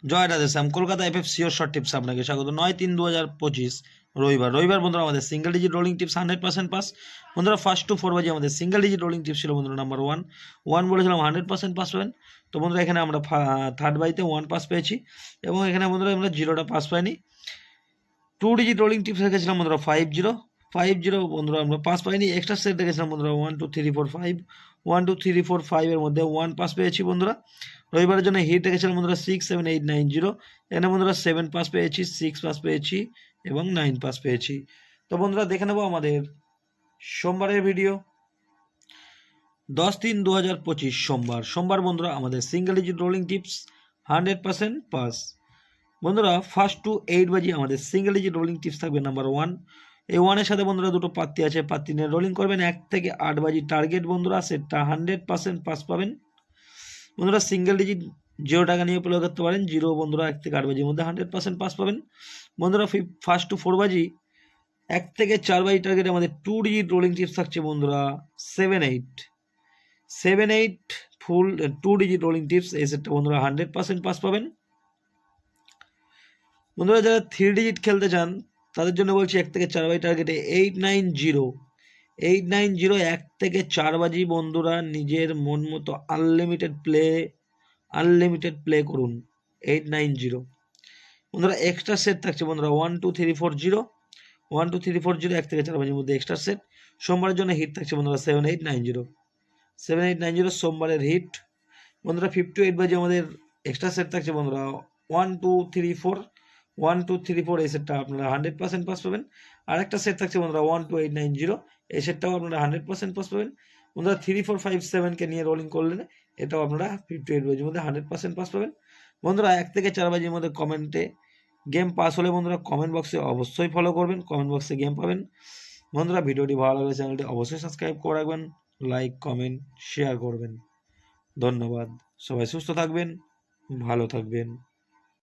জয় Radhe Shyam, Kolkata FF sure short tips আপনাকে স্বাগত। 9/3/2025 রবিবার বন্ধুরা আমাদের single digit rolling tips 100% pass. বন্ধুরা ফার্স্ট টু 4 বাজে আমাদের সিঙ্গেল ডিজিট রোলিং টিপস ছিল বন্ধুরা নাম্বার 1 বলেছিলাম 100% পাস পাবেন। তো বন্ধুরা এখানে আমরা থার্ড বাজিতে 1 পাস পেয়েছি এবং এখানে বন্ধুরা আমরা 0টা পাস পাইনি। 2 ডিজিট রোলিং টিপস রেখেছিলাম বন্ধুরা 50 বন্ধুরা আমরা পাস পাইনি। এক্সট্রা সেট রেখেছিলাম বন্ধুরা 1 2 3 4 5 1 2 3 4 5 এর মধ্যে 1 পাস পেয়েছি বন্ধুরা। রবিবারের জন্য হিট রেখেছিলাম বন্ধুরা 6 7 8 9 0, এখানে বন্ধুরা 7 পাস পেয়েছি, 6 পাস পেয়েছি এবং 9 পাস পেয়েছি। তো বন্ধুরা দেখে নেবো আমাদের সোমবারের ভিডিও। 10/3/2025 সোমবার বন্ধুরা আমাদের single digit rolling tips 100% pass. বন্ধুরা ফার্স্ট টু 8 বাজি আমাদের সিঙ্গেল ডিজিট রোলিং টিপস থাকবে নাম্বার 1। এই 1 এর সাথে বন্ধুরা দুটো পাত্তি আছে, পাত্তি নিয়ে রোলিং করবেন। 1 থেকে 8 বাজি টার্গেট বন্ধুরা, সেটা 100% পাস পাবেন। বন্ধুরা সিঙ্গেল ডিজিট 0 টাকা নিয়ে প্রয়োগ করতে পারেন। 0 বন্ধুরা 1 থেকে 8 বাজির মধ্যে 100% পাস পাবেন। বন্ধুরা ফার্স্ট টু 4 বাজি 1 থেকে 4 বাজি টার্গেটে আমাদের 2 ডিজিট রোলিং টিপস থাকছে বন্ধুরা 7 8 ফুল 2 ডিজিট রোলিং টিপস। এই সেটটা বন্ধুরা 100% পাস পাবেন। বন্ধুরা যারা 3 ডিজিট খেলতে চান তাদের জন্য বলছি 1 থেকে 4 বাজি টার্গেটে 890 1 থেকে 4 বাজি বন্ধুরা নিজের মন মতো আনলিমিটেড প্লে করুন। 890 বন্ধুরা এক্সট্রা সেট থাকছে বন্ধুরা 1 2 3 4 0 1 2 3 4 0 1 থেকে 4 বাজির মধ্যে এক্সট্রা সেট। সোমবারের জন্য হিট থাকছে বন্ধুরা 7 8 9 0 সোমবারের হিট। বন্ধুরা 58 বাজে আমাদের এক্সট্রা সেট থাকছে বন্ধুরা 1 2 3 4 1 2 3 4, এই সেটটা আপনারা 100% পাস পাবেন। আর একটা সেট থাকছে বন্ধুরা 1 2 8 9 0, এই সেটটাও আপনারা 100% পাস পাবেন। বন্ধুরা 3 4 5 7 কে নিয়ে রোলিং করলেন, এটাও আপনারা 58 বাজির মধ্যে 100% পাস পাবেন। বন্ধুরা 1 থেকে 4 বাজির মধ্যে কমেন্টে গেম পাস হলে বন্ধুরা কমেন্ট বক্সে অবশ্যই ফলো করবেন, কমেন্ট বক্সে গেম পাবেন। বন্ধুরা ভিডিওটি ভালো লাগলে চ্যানেলটি অবশ্যই সাবস্ক্রাইব করে রাখবেন, লাইক কমেন্ট শেয়ার করবেন। ধন্যবাদ। সবাই সুস্থ থাকবেন, ভালো থাকবেন।